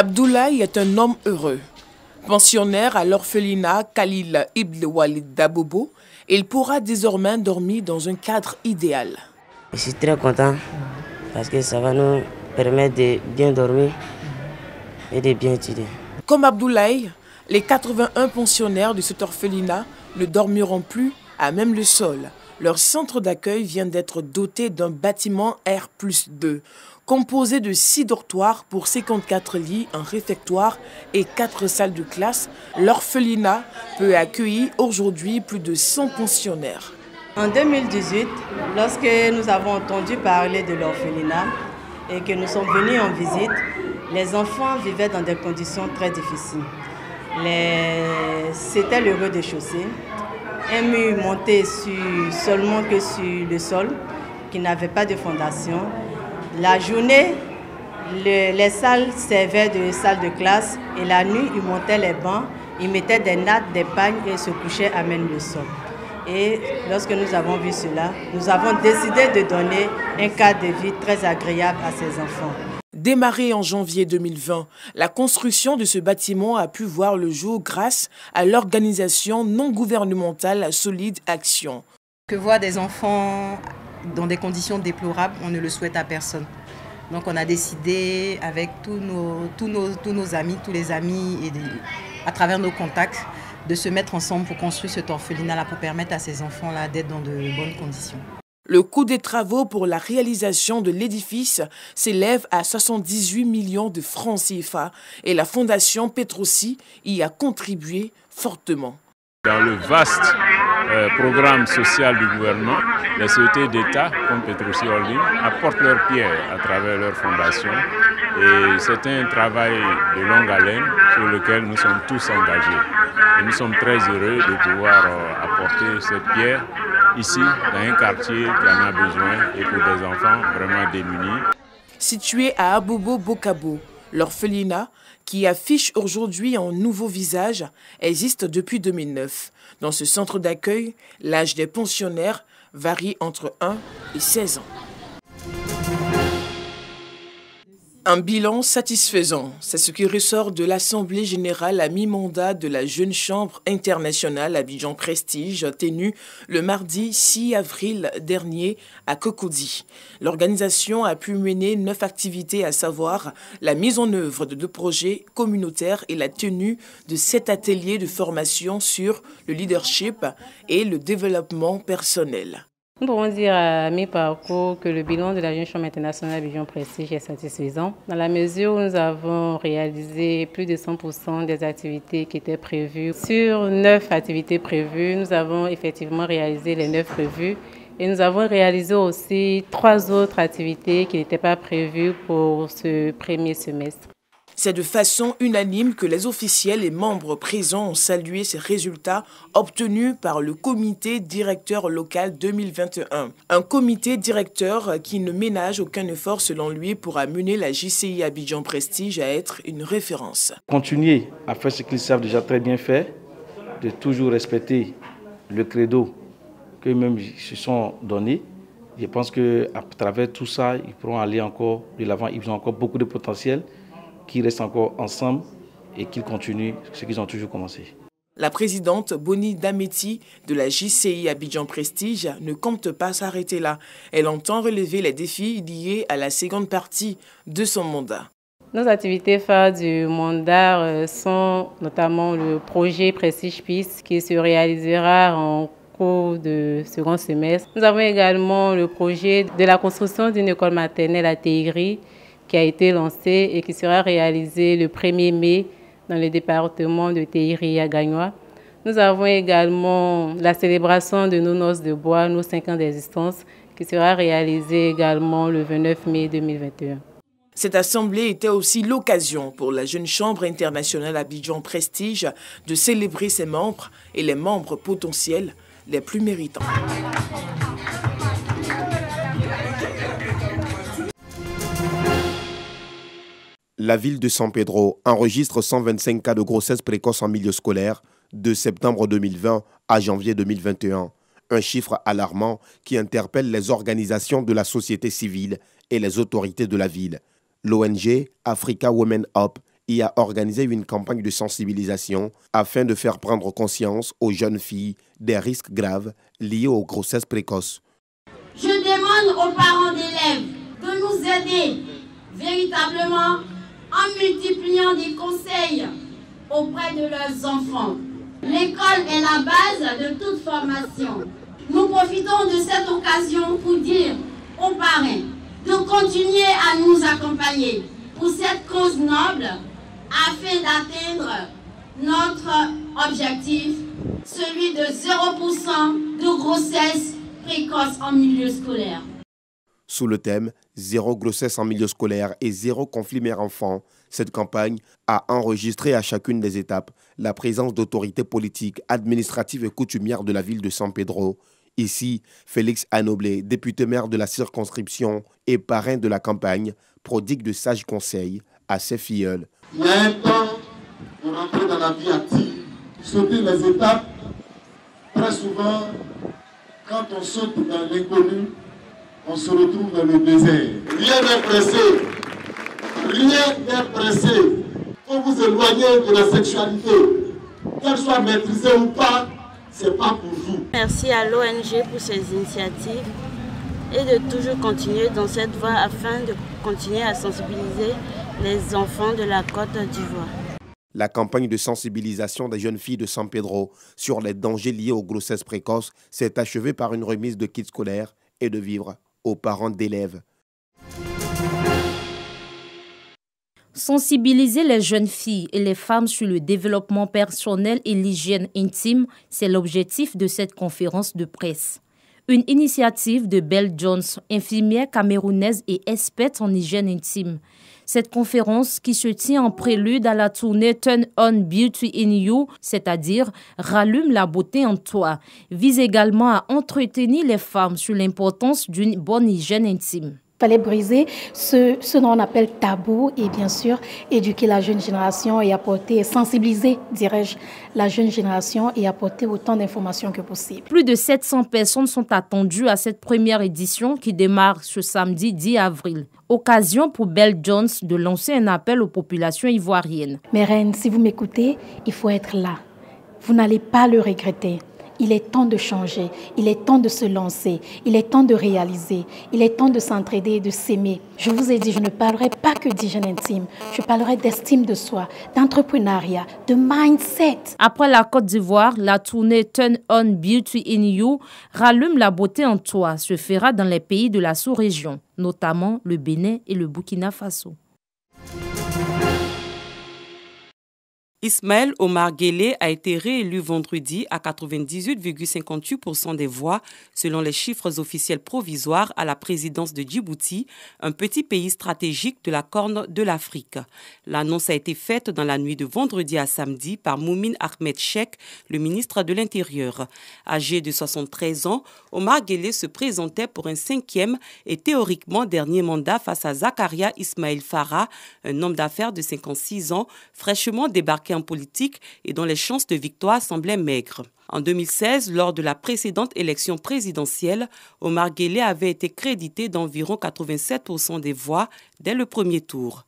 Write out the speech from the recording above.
Abdoulaye est un homme heureux. Pensionnaire à l'orphelinat Khalil Ibn Walid d'Abobo, il pourra désormais dormir dans un cadre idéal. Je suis très content parce que ça va nous permettre de bien dormir et de bien étudier. Comme Abdoulaye, les 81 pensionnaires de cet orphelinat ne dormiront plus à même le sol. Leur centre d'accueil vient d'être doté d'un bâtiment R+2, composé de 6 dortoirs pour 54 lits, un réfectoire et 4 salles de classe. L'orphelinat peut accueillir aujourd'hui plus de 100 pensionnaires. En 2018, lorsque nous avons entendu parler de l'orphelinat et que nous sommes venus en visite, les enfants vivaient dans des conditions très difficiles. C'était le rez-de-chaussée, un mur monté seulement que sur le sol, qui n'avait pas de fondation. La journée, les salles servaient de salles de classe et la nuit, ils montaient les bancs, ils mettaient des nattes, des pagnes et se couchaient à même le sol. Et lorsque nous avons vu cela, nous avons décidé de donner un cadre de vie très agréable à ces enfants. Démarré en janvier 2020, la construction de ce bâtiment a pu voir le jour grâce à l'organisation non gouvernementale Solid Action. Que voir des enfants dans des conditions déplorables, on ne le souhaite à personne. Donc on a décidé avec tous nos amis, tous les amis et à travers nos contacts, de se mettre ensemble pour construire cet orphelinat-là, pour permettre à ces enfants-là d'être dans de bonnes conditions. Le coût des travaux pour la réalisation de l'édifice s'élève à 78 millions de francs CFA et la Fondation Petrosi y a contribué fortement. Dans le vaste programme social du gouvernement, les sociétés d'État comme Petrosi Holding apportent leur pierre à travers leur fondation et c'est un travail de longue haleine sur lequel nous sommes tous engagés. Et nous sommes très heureux de pouvoir apporter cette pierre ici, dans un quartier qui en a besoin et pour des enfants vraiment démunis. Situé à Abobo-Bokabo, l'orphelinat, qui affiche aujourd'hui un nouveau visage, existe depuis 2009. Dans ce centre d'accueil, l'âge des pensionnaires varie entre 1 et 16 ans. Un bilan satisfaisant, c'est ce qui ressort de l'Assemblée générale à mi-mandat de la Jeune Chambre internationale Abidjan Prestige tenue le mardi 6 avril dernier à Cocody. L'organisation a pu mener 9 activités, à savoir la mise en œuvre de 2 projets communautaires et la tenue de 7 ateliers de formation sur le leadership et le développement personnel. Nous pouvons dire à mi-parcours que le bilan de la Jeune Chambre internationale Abidjan Prestige est satisfaisant, dans la mesure où nous avons réalisé plus de 100% des activités qui étaient prévues. Sur 9 activités prévues, nous avons effectivement réalisé les 9 prévues et nous avons réalisé aussi 3 autres activités qui n'étaient pas prévues pour ce premier semestre. C'est de façon unanime que les officiels et membres présents ont salué ces résultats obtenus par le comité directeur local 2021. Un comité directeur qui ne ménage aucun effort selon lui pour amener la JCI Abidjan Prestige à être une référence. Continuer à faire ce qu'ils savent déjà très bien faire, de toujours respecter le credo qu'eux-mêmes se sont donnés. Je pense qu'à travers tout ça, ils pourront aller encore de l'avant. Ils ont encore beaucoup de potentiel, qu'ils restent encore ensemble et qu'ils continuent ce qu'ils ont toujours commencé. La présidente Boni Dameti de la JCI Abidjan Prestige ne compte pas s'arrêter là. Elle entend relever les défis liés à la seconde partie de son mandat. Nos activités phares du mandat sont notamment le projet Prestige Peace qui se réalisera en cours de second semestre. Nous avons également le projet de la construction d'une école maternelle à Téigri qui a été lancé et qui sera réalisé le 1er mai dans le département de Téigri à Gagnoa. Nous avons également la célébration de nos noces de bois, nos 5 ans d'existence, qui sera réalisée également le 29 mai 2021. Cette assemblée était aussi l'occasion pour la Jeune Chambre internationale Abidjan Prestige de célébrer ses membres et les membres potentiels les plus méritants. La ville de San Pedro enregistre 125 cas de grossesse précoce en milieu scolaire de septembre 2020 à janvier 2021. Un chiffre alarmant qui interpelle les organisations de la société civile et les autorités de la ville. L'ONG Africa Women Up y a organisé une campagne de sensibilisation afin de faire prendre conscience aux jeunes filles des risques graves liés aux grossesses précoces. Je demande aux parents d'élèves de nous aider véritablement en multipliant des conseils auprès de leurs enfants. L'école est la base de toute formation. Nous profitons de cette occasion pour dire aux parents de continuer à nous accompagner pour cette cause noble afin d'atteindre notre objectif, celui de 0% de grossesse précoce en milieu scolaire. Sous le thème « Zéro grossesse en milieu scolaire et zéro conflit mère-enfant », cette campagne a enregistré à chacune des étapes la présence d'autorités politiques, administratives et coutumières de la ville de San Pedro. Ici, Félix Anoblé, député maire de la circonscription et parrain de la campagne, prodigue de sages conseils à ses filleuls. Il y a un temps pour rentrer dans la vie active, sauter les étapes. Très souvent, quand on saute dans l'inconnu, on se retrouve dans le désert. Rien n'est pressé. Rien n'est pressé. Il faut vous éloigner de la sexualité. Qu'elle soit maîtrisée ou pas, c'est pas pour vous. Merci à l'ONG pour ses initiatives et de toujours continuer dans cette voie afin de continuer à sensibiliser les enfants de la Côte d'Ivoire. La campagne de sensibilisation des jeunes filles de San Pedro sur les dangers liés aux grossesses précoces s'est achevée par une remise de kits scolaires et de vivres aux parents d'élèves. Sensibiliser les jeunes filles et les femmes sur le développement personnel et l'hygiène intime, c'est l'objectif de cette conférence de presse. Une initiative de Belle Jones, infirmière camerounaise et experte en hygiène intime. Cette conférence, qui se tient en prélude à la tournée Turn On Beauty in You, c'est-à-dire Rallume la beauté en toi, vise également à entretenir les femmes sur l'importance d'une bonne hygiène intime. Il fallait briser ce dont on appelle tabou et bien sûr éduquer la jeune génération et apporter, sensibiliser, dirais-je, la jeune génération et apporter autant d'informations que possible. Plus de 700 personnes sont attendues à cette première édition qui démarre ce samedi 10 avril. Occasion pour Belle Jones de lancer un appel aux populations ivoiriennes. Mes reines, si vous m'écoutez, il faut être là. Vous n'allez pas le regretter. Il est temps de changer, il est temps de se lancer, il est temps de réaliser, il est temps de s'entraider et de s'aimer. Je vous ai dit, je ne parlerai pas que d'hygiène intime, je parlerai d'estime de soi, d'entrepreneuriat, de mindset. Après la Côte d'Ivoire, la tournée Turn On Beauty in You, Rallume la beauté en toi, se fera dans les pays de la sous-région, notamment le Bénin et le Burkina Faso. Ismaël Omar Guelleh a été réélu vendredi à 98,58% des voix, selon les chiffres officiels provisoires à la présidence de Djibouti, un petit pays stratégique de la Corne de l'Afrique. L'annonce a été faite dans la nuit de vendredi à samedi par Moumine Ahmed Cheikh, le ministre de l'Intérieur. Âgé de 73 ans, Omar Guelleh se présentait pour un 5e et théoriquement dernier mandat face à Zakaria Ismail Farah, un homme d'affaires de 56 ans, fraîchement débarqué en politique et dont les chances de victoire semblaient maigres. En 2016, lors de la précédente élection présidentielle, Omar Guelleh avait été crédité d'environ 87% des voix dès le premier tour.